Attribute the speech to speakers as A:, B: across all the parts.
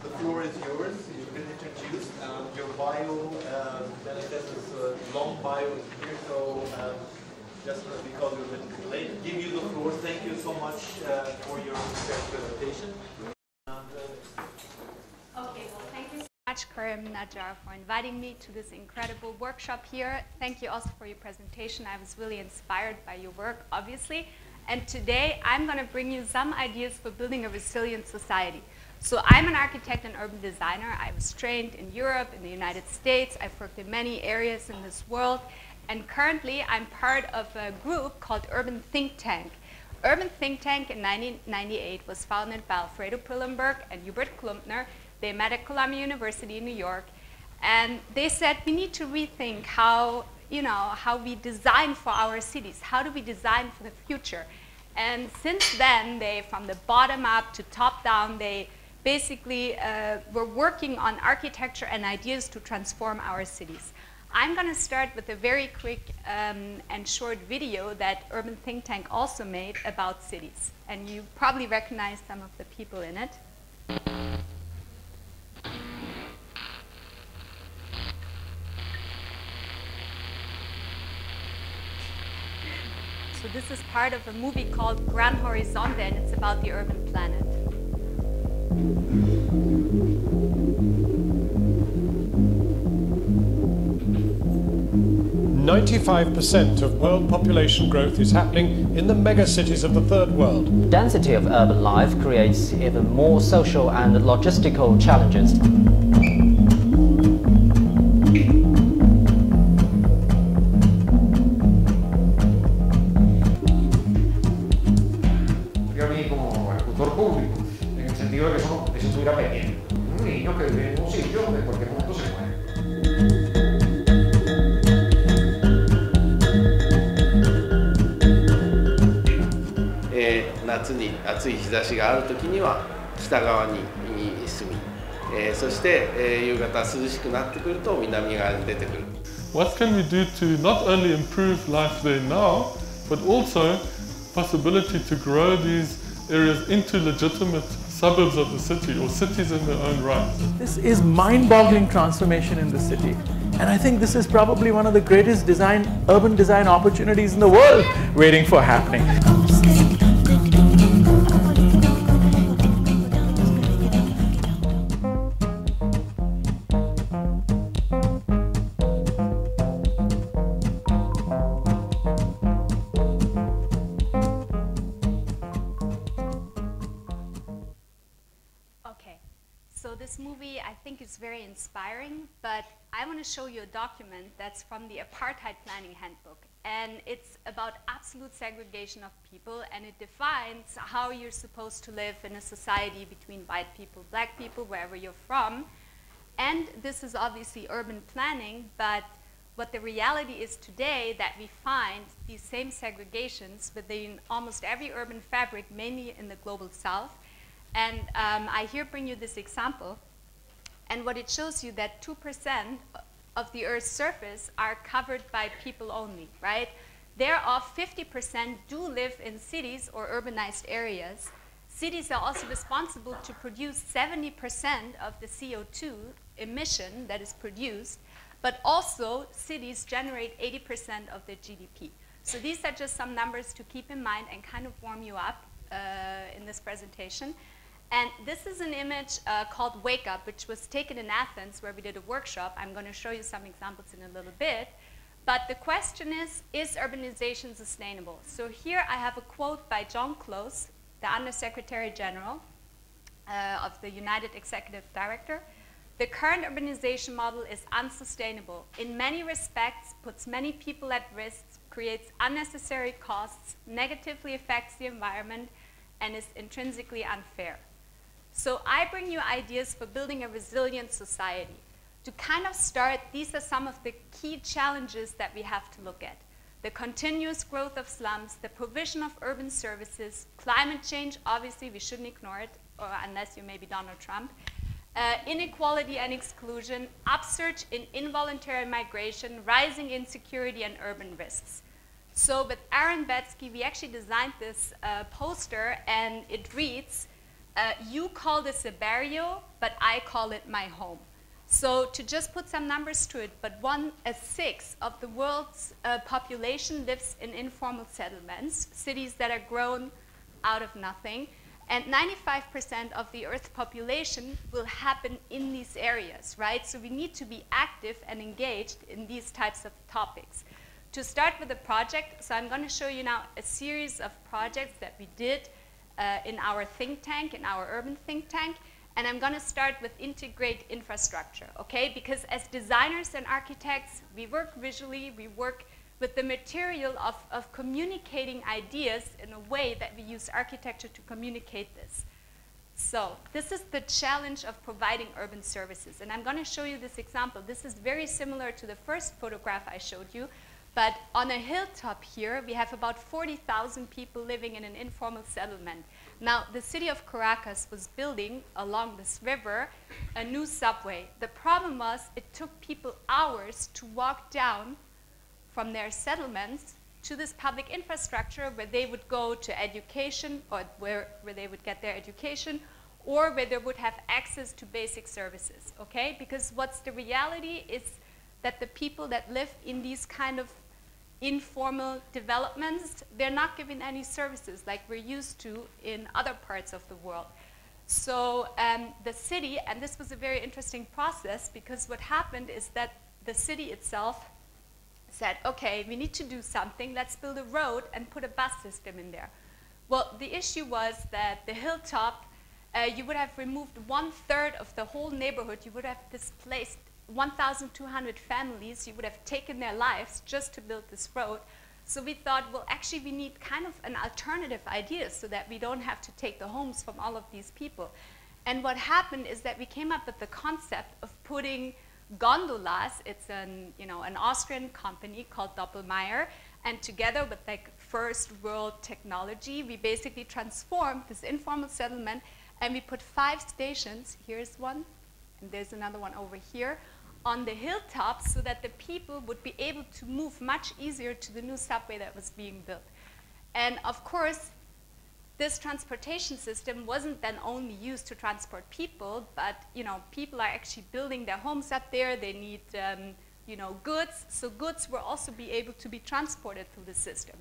A: the floor is yours. You've been introduced. Your bio, then I guess it's a long bio here, so just because we're a little bit late, give you the floor. Thank you so much for your presentation.
B: Okay, well, thank you so much, Karim Najjar, for inviting me to this incredible workshop here. Thank you also for your presentation. I was really inspired by your work, obviously. And today, I'm going to bring you some ideas for building a resilient society. So I'm an architect and urban designer. I was trained in Europe, in the United States. I've worked in many areas in this world. And currently, I'm part of a group called Urban Think Tank. Urban Think Tank in 1998 was founded by Alfredo Prillenberg and Hubert Klumpner. They met at Columbia University in New York. And they said, we need to rethink how we design for our cities. How do we design for the future? And since then, from the bottom up to top down, they basically were working on architecture and ideas to transform our cities. I'm going to start with a very quick and short video that Urban Think Tank also made about cities. And you probably recognize some of the people in it. So this is part of a movie called Gran Horizonte, and it's about the urban planet.
C: 95% of world population growth is happening in the megacities of the third world.
D: Density of urban life creates even more social and logistical challenges.
E: Yo a mí como ejecutor público, en el sentido de que eso estuviera pendiente. Un niño que vive en un sitio donde en cualquier momento se muere.
F: 夏に暑い日差しがあるときには北側に住み、そして、夕方涼しくなってくると南側に出てくる。
G: What can we do to not only improve life there now, but also possibility to grow these areas into legitimate suburbs of the city or cities in their own right?
H: This is mind-boggling transformation in the city. And I think this is probably one of the greatest urban design opportunities in the world waiting for happening.
B: So this movie, I think, is very inspiring, but I want to show you a document that's from the Apartheid Planning Handbook. And it's about absolute segregation of people, and it defines how you're supposed to live in a society between white people, black people, wherever you're from. And this is obviously urban planning, but what the reality is today that we find these same segregations within almost every urban fabric, mainly in the global south. And I here bring you this example. And what it shows you that 2% of the Earth's surface are covered by people only, right? Thereof, 50% do live in cities or urbanized areas. Cities are also responsible to produce 70% of the CO2 emission that is produced, but also cities generate 80% of the GDP. So these are just some numbers to keep in mind and kind of warm you up in this presentation. And this is an image called Wake Up, which was taken in Athens, where we did a workshop. I'm going to show you some examples in a little bit. But the question is urbanization sustainable? So here I have a quote by John Close, the Undersecretary General of the United Executive Director. The current urbanization model is unsustainable. In many respects, puts many people at risk, creates unnecessary costs, negatively affects the environment, and is intrinsically unfair. So I bring you ideas for building a resilient society. To kind of start, these are some of the key challenges that we have to look at. The continuous growth of slums, the provision of urban services, climate change, obviously we shouldn't ignore it, or unless you may be Donald Trump, inequality and exclusion, upsurge in involuntary migration, rising insecurity, and urban risks. So with Aaron Betsky, we actually designed this poster, and it reads, you call this a barrio, but I call it my home. So to just put some numbers to it, but 1/6 of the world's population lives in informal settlements, cities that are grown out of nothing, and 95% of the Earth's population will happen in these areas, right? So we need to be active and engaged in these types of topics. To start with the project, so I'm going to show you now a series of projects that we did in our think tank, in our urban think tank. And I'm going to start with integrate infrastructure, okay? Because as designers and architects, we work visually, we work with the material of communicating ideas in a way that we use architecture to communicate this. So this is the challenge of providing urban services. And I'm going to show you this example. This is very similar to the first photograph I showed you. But on a hilltop here, we have about 40,000 people living in an informal settlement. Now, the city of Caracas was building along this river a new subway. The problem was it took people hours to walk down from their settlements to this public infrastructure where they would go to education, or where they would get their education, or where they would have access to basic services, okay? Because what's the reality is that the people that live in these kind of informal developments, they're not given any services like we're used to in other parts of the world. So the city, and this was a very interesting process, because what happened is that the city itself said, okay, we need to do something, let's build a road and put a bus system in there. Well, the issue was that the hilltop, you would have removed 1/3 of the whole neighborhood, you would have displaced 1,200 families, you would have taken their lives just to build this road. So we thought, well, actually we need kind of an alternative idea so that we don't have to take the homes from all of these people. And what happened is that we came up with the concept of putting gondolas. It's an Austrian company called Doppelmayr, and together with like first world technology, we basically transformed this informal settlement, and we put 5 stations. Here's one, and there's another one over here, on the hilltops, so that the people would be able to move much easier to the new subway that was being built. And of course, this transportation system wasn't then only used to transport people, but people are actually building their homes up there. They need goods, so goods will also be able to be transported through the system.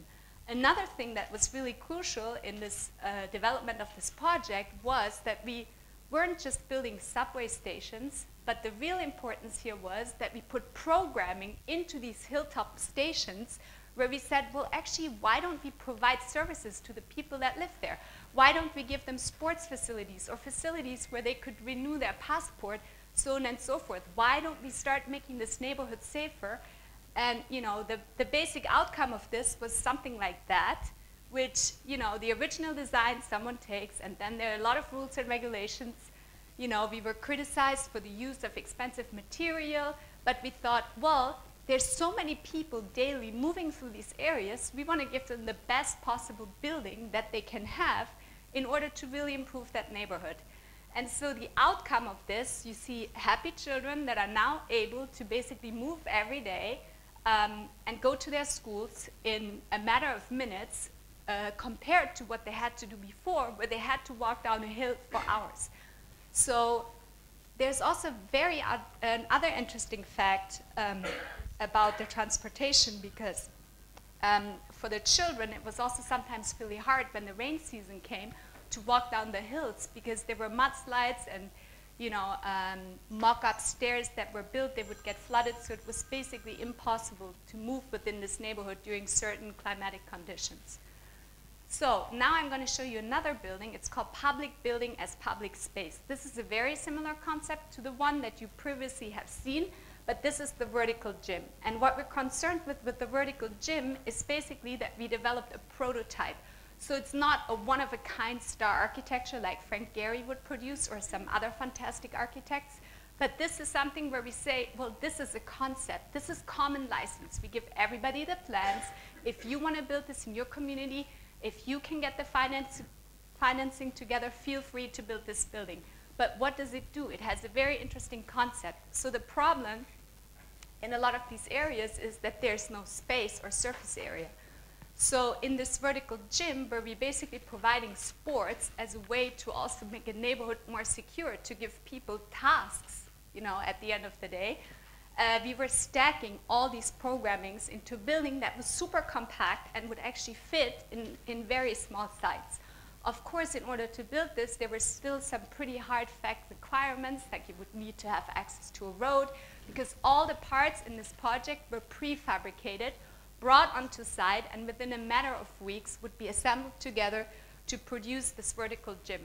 B: Another thing that was really crucial in this development of this project was that we weren't just building subway stations, but the real importance here was that we put programming into these hilltop stations, where we said, well, actually, why don't we provide services to the people that live there? Why don't we give them sports facilities or facilities where they could renew their passport, so on and so forth? Why don't we start making this neighborhood safer? And the basic outcome of this was something like that, which, the original design someone takes, and then there are a lot of rules and regulations. We were criticized for the use of expensive material, but we thought, well, there's so many people daily moving through these areas, we want to give them the best possible building that they can have in order to really improve that neighborhood. And so the outcome of this, you see happy children that are now able to basically move every day and go to their schools in a matter of minutes compared to what they had to do before, where they had to walk down a hill for hours. So there's also another interesting fact about the transportation, because for the children, it was also sometimes really hard when the rain season came to walk down the hills, because there were mudslides and mock-up stairs that were built, they would get flooded, so it was basically impossible to move within this neighborhood during certain climatic conditions. So now I'm going to show you another building. It's called Public Building as Public Space. This is a very similar concept to the one that you previously have seen, but this is the vertical gym. And what we're concerned with the vertical gym is basically that we developed a prototype. So it's not a one-of-a-kind star architecture like Frank Gehry would produce or some other fantastic architects, but this is something where we say, well, this is a concept. This is common license. We give everybody the plans. If you want to build this in your community, if you can get the financing together, feel free to build this building. But what does it do? It has a very interesting concept. So the problem in a lot of these areas is that there's no space or surface area. So in this vertical gym, where we're basically providing sports as a way to also make a neighborhood more secure, to give people tasks, you know, at the end of the day, we were stacking all these programmings into a building that was super compact and would actually fit in very small sites. Of course, in order to build this, there were still some pretty hard fact requirements, like you would need to have access to a road, because all the parts in this project were prefabricated, brought onto site, and within a matter of weeks would be assembled together to produce this vertical gym.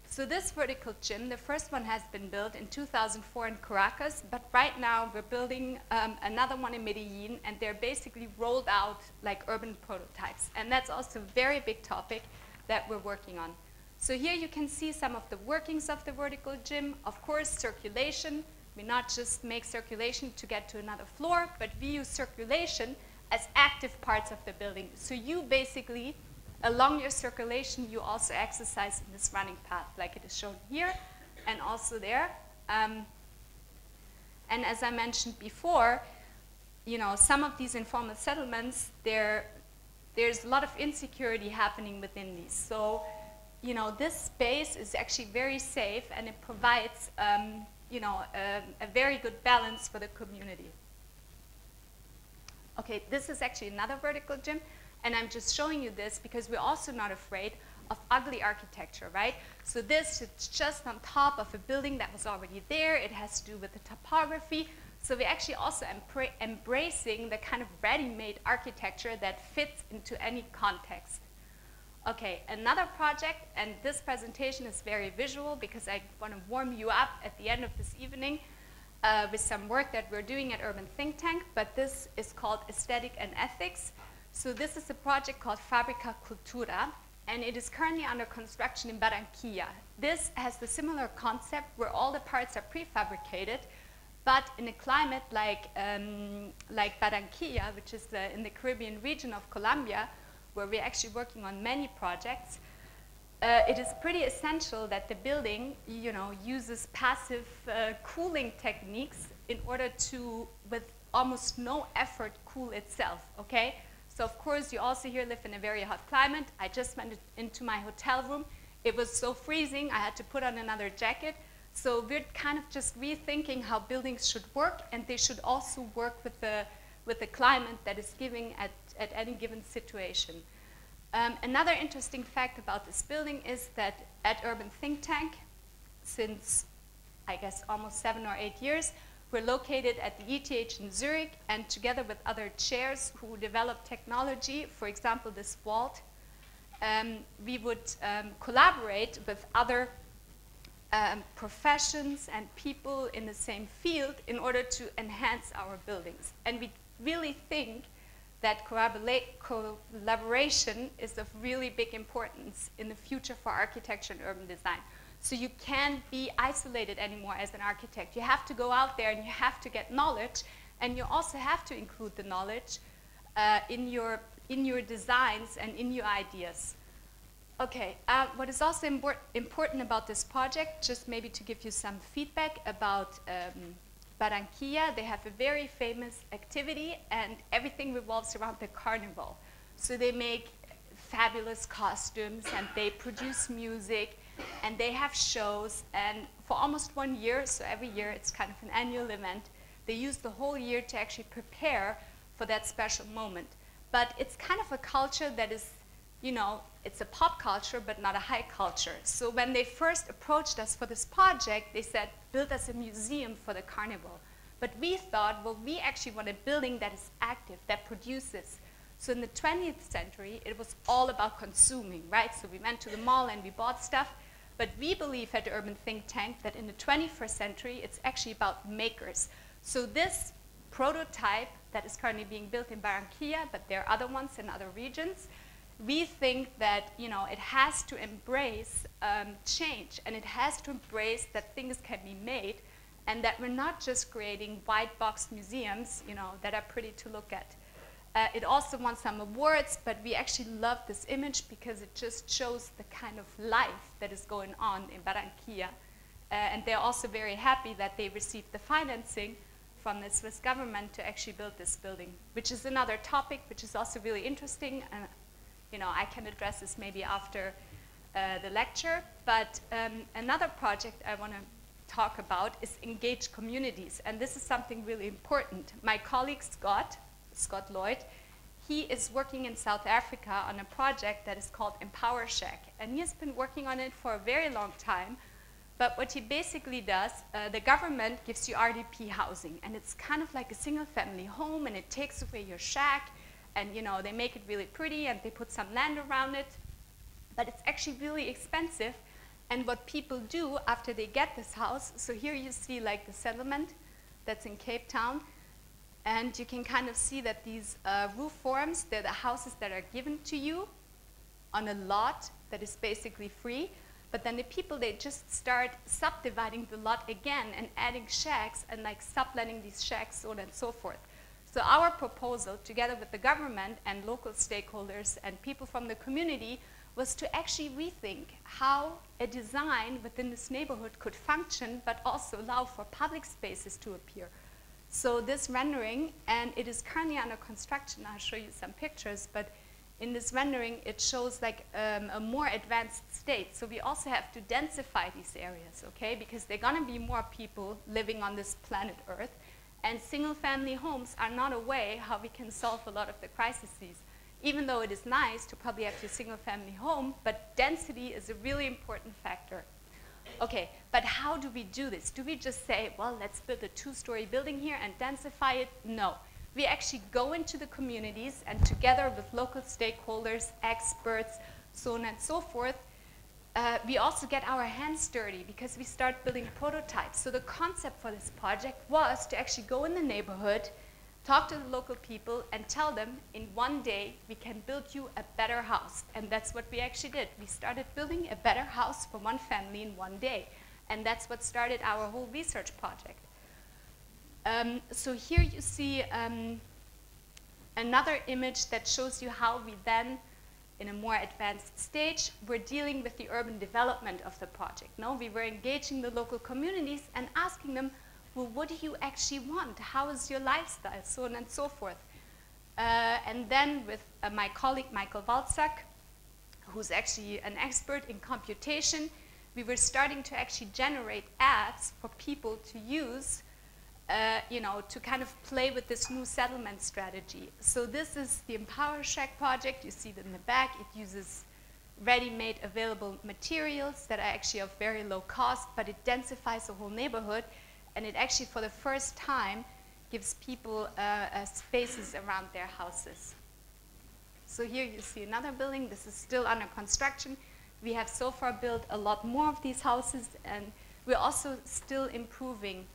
B: So this vertical gym, the first one has been built in 2004 in Caracas, but right now we're building another one in Medellin, and they're basically rolled out like urban prototypes. And that's also a very big topic that we're working on. So here you can see some of the workings of the vertical gym. Of course, circulation. We not just make circulation to get to another floor, but we use circulation as active parts of the building. So you basically, along your circulation, you also exercise in this running path, like it is shown here and also there. And as I mentioned before, you know, some of these informal settlements, there's a lot of insecurity happening within these. So, you know, this space is actually very safe, and it provides, you know, a very good balance for the community. Okay, this is actually another vertical gym, and I'm just showing you this because we're also not afraid of ugly architecture, right? So this is just on top of a building that was already there. It has to do with the topography. So we're actually also embracing the kind of ready-made architecture that fits into any context. Okay, another project, and this presentation is very visual because I want to warm you up at the end of this evening with some work that we're doing at Urban Think Tank, but this is called Aesthetic and Ethics. So this is a project called Fabrica Cultura, and it is currently under construction in Barranquilla. This has the similar concept where all the parts are prefabricated, but in a climate like Barranquilla, which is in the Caribbean region of Colombia, where we're actually working on many projects, it is pretty essential that the building, you know, uses passive cooling techniques in order to, with almost no effort, cool itself, okay? So of course, you also here live in a very hot climate. I just went into my hotel room. It was so freezing, I had to put on another jacket. So we're kind of just rethinking how buildings should work, and they should also work with the climate that is giving at any given situation. Another interesting fact about this building is that at Urban Think Tank, since I guess almost 7 or 8 years, we're located at the ETH in Zurich, and together with other chairs who develop technology, for example, this vault, we would collaborate with other professions and people in the same field in order to enhance our buildings. And we really think that collaboration is of really big importance in the future for architecture and urban design. So you can't be isolated anymore as an architect. You have to go out there and you have to get knowledge, and you also have to include the knowledge in your designs and in your ideas. Okay, what is also important about this project, just maybe to give you some feedback about Barranquilla, they have a very famous activity, and everything revolves around the carnival. So they make fabulous costumes, and they produce music, and they have shows, and for almost 1 year, so every year it's kind of an annual event, they use the whole year to actually prepare for that special moment. But it's kind of a culture that is, you know, it's a pop culture, but not a high culture. So when they first approached us for this project, they said, build us a museum for the carnival. But we thought, well, we actually want a building that is active, that produces. So in the 20th century, it was all about consuming, right? So we went to the mall and we bought stuff. But we believe at the Urban Think Tank that in the 21st century, it's actually about makers. So this prototype that is currently being built in Barranquilla, but there are other ones in other regions, we think that, you know, it has to embrace change, and it has to embrace that things can be made, and that we're not just creating white box museums, you know, that are pretty to look at. It also won some awards, but we actually love this image because it just shows the kind of life that is going on in Barranquilla. And they're also very happy that they received the financing from the Swiss government to actually build this building, which is another topic which is also really interesting. And you know, I can address this maybe after the lecture. But another project I want to talk about is engaged communities. And this is something really important. My colleague Scott Lloyd, he is working in South Africa on a project that is called Empower Shack. And he has been working on it for a very long time. But what he basically does, the government gives you RDP housing. And it's kind of like a single family home, and it takes away your shack. And you know, they make it really pretty, and they put some land around it. But it's actually really expensive. And what people do after they get this house, so here you see like the settlement that's in Cape Town. And you can kind of see that these roof forms, they're the houses that are given to you on a lot that is basically free. But then the people, they just start subdividing the lot again and adding shacks and like subletting these shacks, so on and so forth. So our proposal, together with the government and local stakeholders and people from the community, was to actually rethink how a design within this neighborhood could function, but also allow for public spaces to appear. So this rendering, and it is currently under construction, I'll show you some pictures, but in this rendering, it shows like a more advanced state. So we also have to densify these areas, okay? Because there are gonna be more people living on this planet Earth, and single-family homes are not a way how we can solve a lot of the crises. Even though it is nice to probably have your single-family home, but density is a really important factor. Okay, but how do we do this? Do we just say, well, let's build a 2-story building here and densify it? No. We actually go into the communities, and together with local stakeholders, experts, so on and so forth, we also get our hands dirty because we start building prototypes. So the concept for this project was to actually go in the neighborhood, talk to the local people, and tell them in one day we can build you a better house. And that's what we actually did. We started building a better house for one family in one day. And that's what started our whole research project. So here you see another image that shows you how we then, in a more advanced stage, were dealing with the urban development of the project. No, we were engaging the local communities and asking them, well, what do you actually want? How is your lifestyle? So on and so forth. And then with my colleague, Michael Walczak, who's actually an expert in computation, we were starting to actually generate ads for people to use, you know, to kind of play with this new settlement strategy. So this is the Empower Shack project. You see it in the back. It uses ready-made available materials that are actually of very low cost, but it densifies the whole neighborhood. And it actually, for the first time, gives people spaces around their houses. So here you see another building. This is still under construction. We have so far built a lot more of these houses, and we're also still improving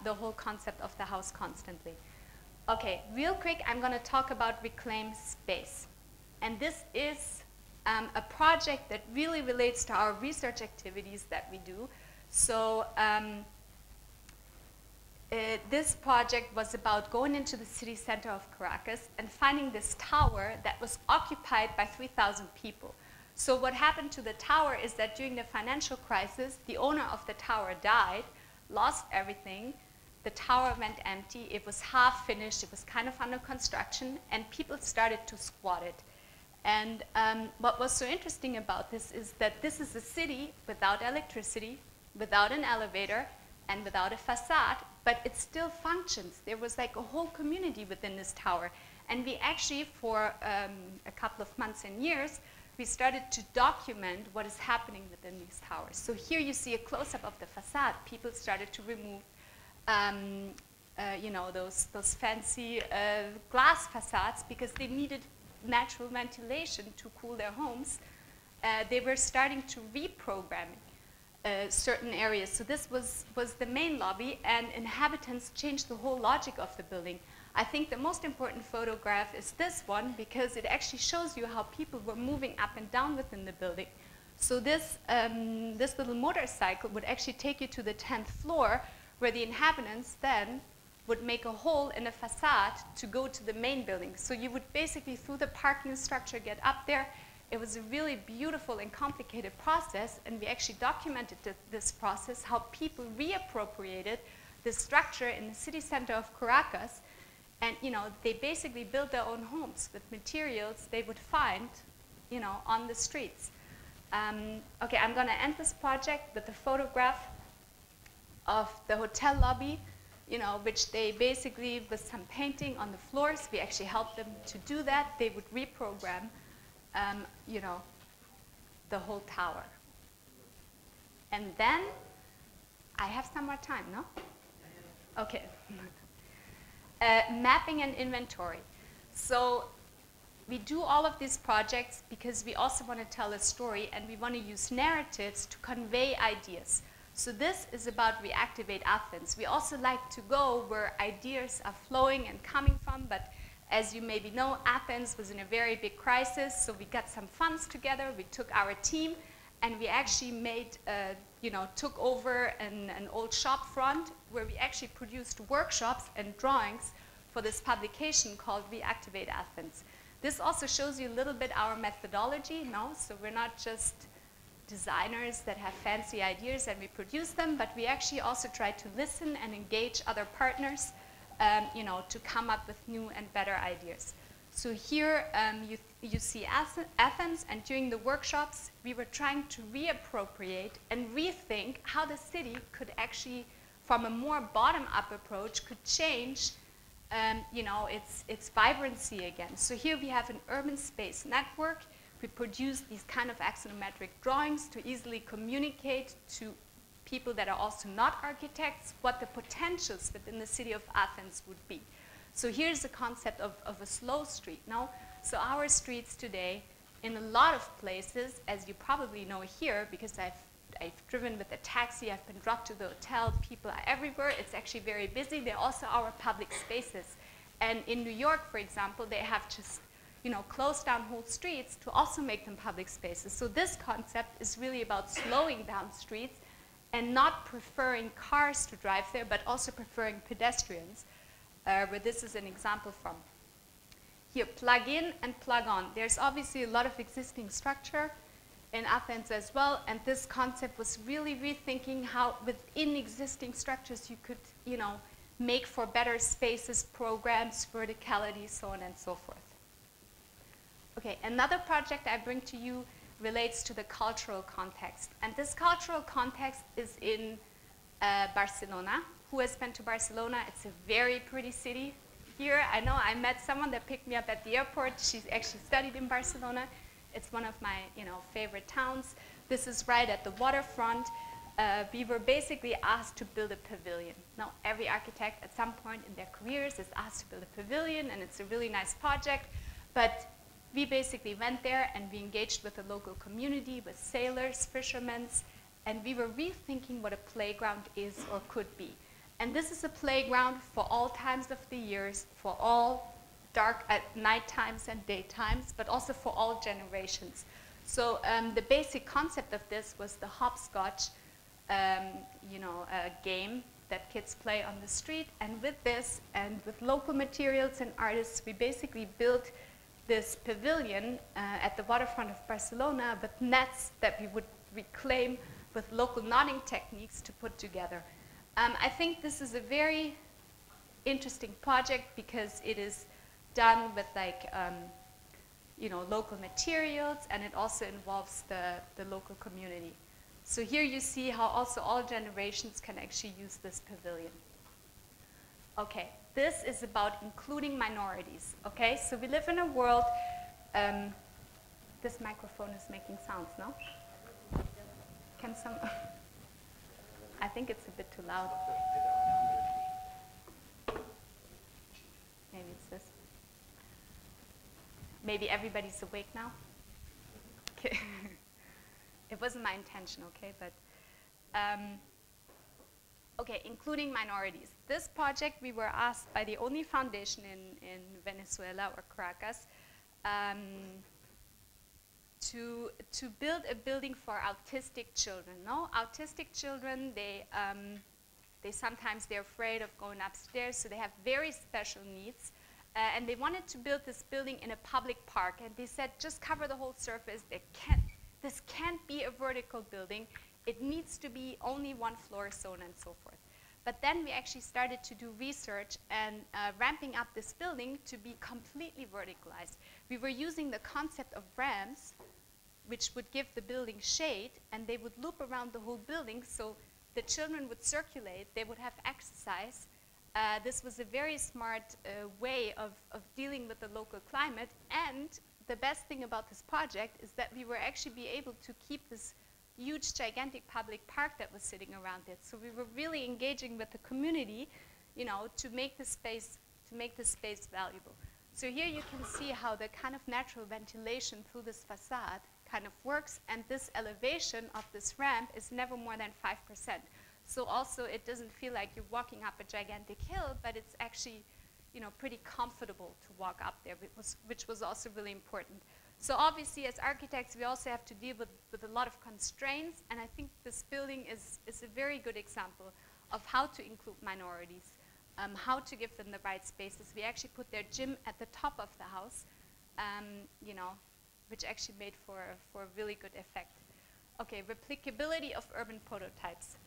B: the whole concept of the house constantly. Okay, real quick, I'm going to talk about reclaimed space. And this is a project that really relates to our research activities that we do. So this project was about going into the city center of Caracas and finding this tower that was occupied by 3,000 people. So what happened to the tower is that during the financial crisis, the owner of the tower died, lost everything, the tower went empty, it was half finished, it was kind of under construction, and people started to squat it. And what was so interesting about this is that this is a city without electricity, without an elevator, and without a facade, but it still functions. There was like a whole community within this tower. And we actually, for a couple of months and years, we started to document what is happening within these towers. So here you see a close-up of the facade. People started to remove you know, those fancy glass facades because they needed natural ventilation to cool their homes. They were starting to reprogram certain areas. So this was the main lobby, and inhabitants changed the whole logic of the building. I think the most important photograph is this one because it actually shows you how people were moving up and down within the building. So this little motorcycle would actually take you to the 10th floor, where the inhabitants then would make a hole in a facade to go to the main building. So you would basically, through the parking structure, get up there. It was a really beautiful and complicated process, and we actually documented this process, how people reappropriated this structure in the city center of Caracas, and they basically built their own homes with materials they would find on the streets. Okay, I'm going to end this project with a photograph of the hotel lobby, which they basically, with some painting on the floors, we actually helped them to do that. They would reprogram, the whole tower. And then, I have some more time, no? Okay. Mapping and inventory. So, we do all of these projects because we also want to tell a story and we want to use narratives to convey ideas. So this is about Reactivate Athens. We also like to go where ideas are flowing and coming from, but as you maybe know, Athens was in a very big crisis, so we got some funds together, we took our team, and we actually made, took over an old shop front where we actually produced workshops and drawings for this publication called Reactivate Athens. This also shows you a little bit our methodology, no? So we're not just designers that have fancy ideas and we produce them, but we actually also try to listen and engage other partners, to come up with new and better ideas. So here you see Athens, and during the workshops, we were trying to reappropriate and rethink how the city could actually, from a more bottom-up approach, could change its vibrancy again. So here we have an urban space network. We produce these kind of axonometric drawings to easily communicate to people that are also not architects what the potentials within the city of Athens would be. So here's the concept of a slow street. Now, so our streets today, in a lot of places, as you probably know here, because I've driven with a taxi, I've been dropped to the hotel, people are everywhere, it's actually very busy. They're also our public spaces. And in New York, for example, they have just closed down whole streets to also make them public spaces. So this concept is really about slowing down streets and not preferring cars to drive there, but also preferring pedestrians, where this is an example from. Here, plug in and plug on. There's obviously a lot of existing structure in Athens as well, and this concept was really rethinking how within existing structures you could, make for better spaces, programs, verticality, so on and so forth. Okay, another project I bring to you relates to the cultural context, and this cultural context is in Barcelona. Who has been to Barcelona? It's a very pretty city. Here, I know I met someone that picked me up at the airport. She's actually studied in Barcelona. It's one of my, favorite towns. This is right at the waterfront. We were basically asked to build a pavilion. Now, every architect at some point in their careers is asked to build a pavilion, and it's a really nice project. But we basically went there and we engaged with the local community, with sailors, fishermen, and we were rethinking what a playground is or could be. And this is a playground for all times of the years, for all dark at night times and daytimes, but also for all generations. So the basic concept of this was the hopscotch, game that kids play on the street. And with this, and with local materials and artists, we basically built this pavilion at the waterfront of Barcelona with nets that we would reclaim with local knotting techniques to put together. I think this is a very interesting project because it is done with local materials, and it also involves the local community. So here you see how also all generations can actually use this pavilion. Okay, this is about including minorities, okay? So we live in a world, this microphone is making sounds, no? Can some, I think it's a bit too loud. Maybe it's this. Maybe everybody's awake now? Okay. It wasn't my intention, okay? But, okay, including minorities. This project, we were asked by the only foundation in Venezuela or Caracas to build a building for autistic children. No, autistic children, they sometimes they're afraid of going upstairs, so they have very special needs. And they wanted to build this building in a public park, and they said, just cover the whole surface. This can't be a vertical building. It needs to be only one floor, so on and so forth. But then we actually started to do research and ramping up this building to be completely verticalized. We were using the concept of ramps, which would give the building shade, and they would loop around the whole building, so the children would circulate, they would have exercise. This was a very smart way of dealing with the local climate, and the best thing about this project is that we were actually be able to keep this huge, gigantic public park that was sitting around it. So we were really engaging with the community, you know, to make the space valuable. So here you can see how the kind of natural ventilation through this facade kind of works, and this elevation of this ramp is never more than 5%. So also it doesn't feel like you're walking up a gigantic hill, but it's actually, you know, pretty comfortable to walk up there, which was also really important. So obviously as architects, we also have to deal with a lot of constraints, and I think this building is a very good example of how to include minorities, how to give them the right spaces. We actually put their gym at the top of the house, you know, which actually made for a really good effect. Okay, replicability of urban prototypes.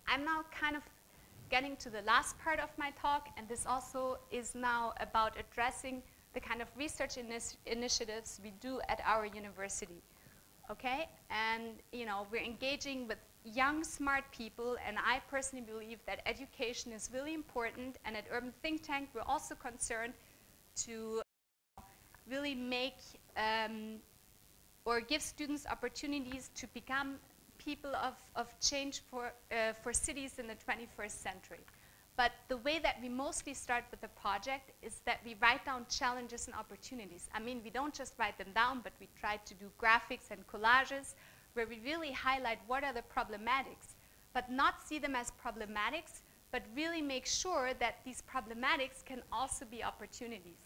B: I'm now kind of getting to the last part of my talk, and this also is now about addressing the kind of research initiatives we do at our university. Okay, and you know, we're engaging with young, smart people, and I personally believe that education is really important, and at Urban Think Tank, we're also concerned to really make or give students opportunities to become people of change for cities in the 21st century. But the way that we mostly start with the project is that we write down challenges and opportunities. I mean, we don't just write them down, but we try to do graphics and collages where we really highlight what are the problematics, but not see them as problematics, but really make sure that these problematics can also be opportunities.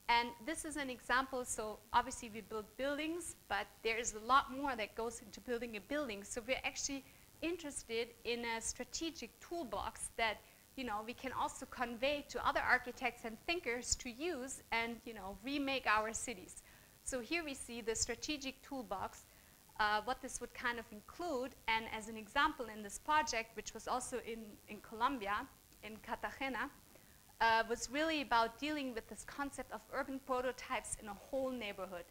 B: And this is an example. So obviously we build buildings, but there is a lot more that goes into building a building. So we're actually interested in a strategic toolbox that, you know, we can also convey to other architects and thinkers to use and, you know, remake our cities. So here we see the strategic toolbox, what this would kind of include. And as an example in this project, which was also in Colombia, in Cartagena, was really about dealing with this concept of urban prototypes in a whole neighborhood.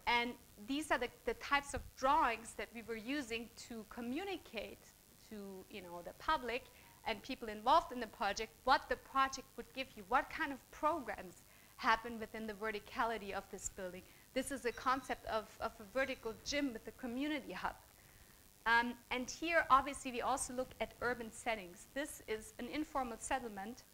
B: And these are the types of drawings that we were using to communicate to, you know, the public and people involved in the project what the project would give you, what kind of programs happen within the verticality of this building. This is a concept of a vertical gym with a community hub. And here, obviously, we also look at urban settings. This is an informal settlement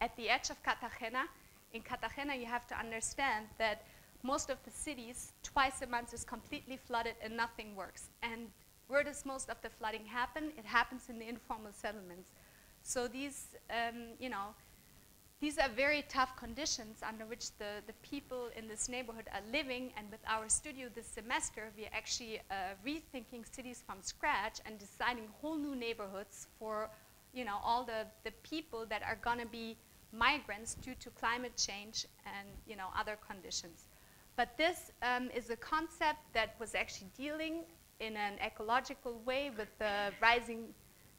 B: at the edge of Cartagena. In Cartagena, you have to understand that most of the cities, twice a month, is completely flooded and nothing works. And where does most of the flooding happen? It happens in the informal settlements. So these, you know, these are very tough conditions under which the people in this neighborhood are living. And with our studio this semester, we are actually rethinking cities from scratch and designing whole new neighborhoods for, you know, all the people that are going to be migrants due to climate change and, you know, other conditions. But this is a concept that was actually dealing in an ecological way with the rising,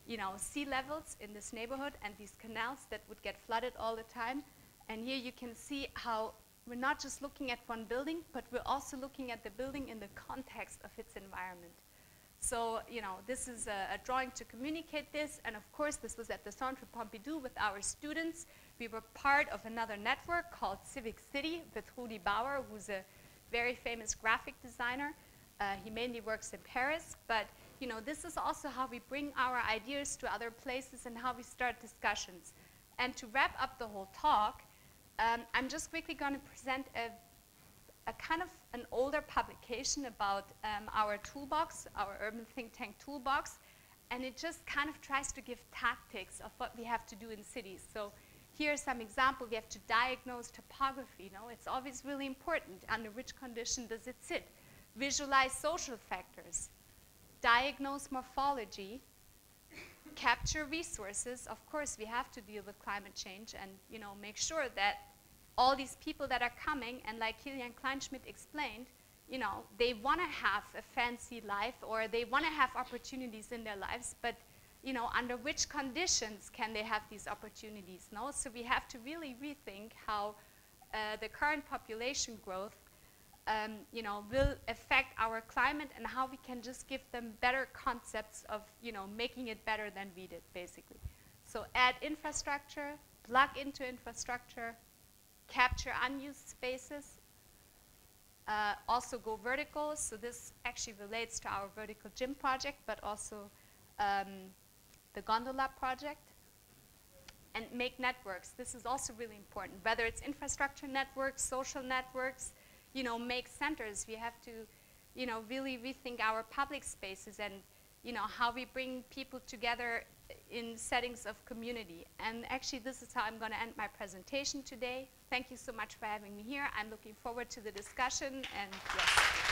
B: you know, sea levels in this neighborhood and these canals that would get flooded all the time. And here you can see how we're not just looking at one building, but we're also looking at the building in the context of its environment. So, you know, this is a drawing to communicate this, and of course this was at the Centre Pompidou with our students. We were part of another network called Civic City with Rudi Bauer, who's a very famous graphic designer. He mainly works in Paris, but, you know, this is also how we bring our ideas to other places and how we start discussions. And to wrap up the whole talk, I'm just quickly going to present a kind of an older publication about our toolbox, our Urban Think Tank toolbox, and it just kind of tries to give tactics of what we have to do in cities. So here's some example. We have to diagnose topography. You know, it's always really important. Under which condition does it sit? Visualize social factors, diagnose morphology, capture resources. Of course, we have to deal with climate change and, you know, make sure that all these people that are coming, and like Kilian Kleinschmidt explained, you know, they want to have a fancy life or they want to have opportunities in their lives, but, you know, under which conditions can they have these opportunities? No? So we have to really rethink how the current population growth you know, will affect our climate and how we can just give them better concepts of, you know, making it better than we did, basically. So add infrastructure, plug into infrastructure, capture unused spaces, also go vertical. So this actually relates to our vertical gym project, but also the gondola project. And make networks. This is also really important. Whether it's infrastructure networks, social networks, you know, make centers. We have to, you know, really rethink our public spaces and, you know, how we bring people together in settings of community. And actually, this is how I'm going to end my presentation today. Thank you so much for having me here. I'm looking forward to the discussion, and yes.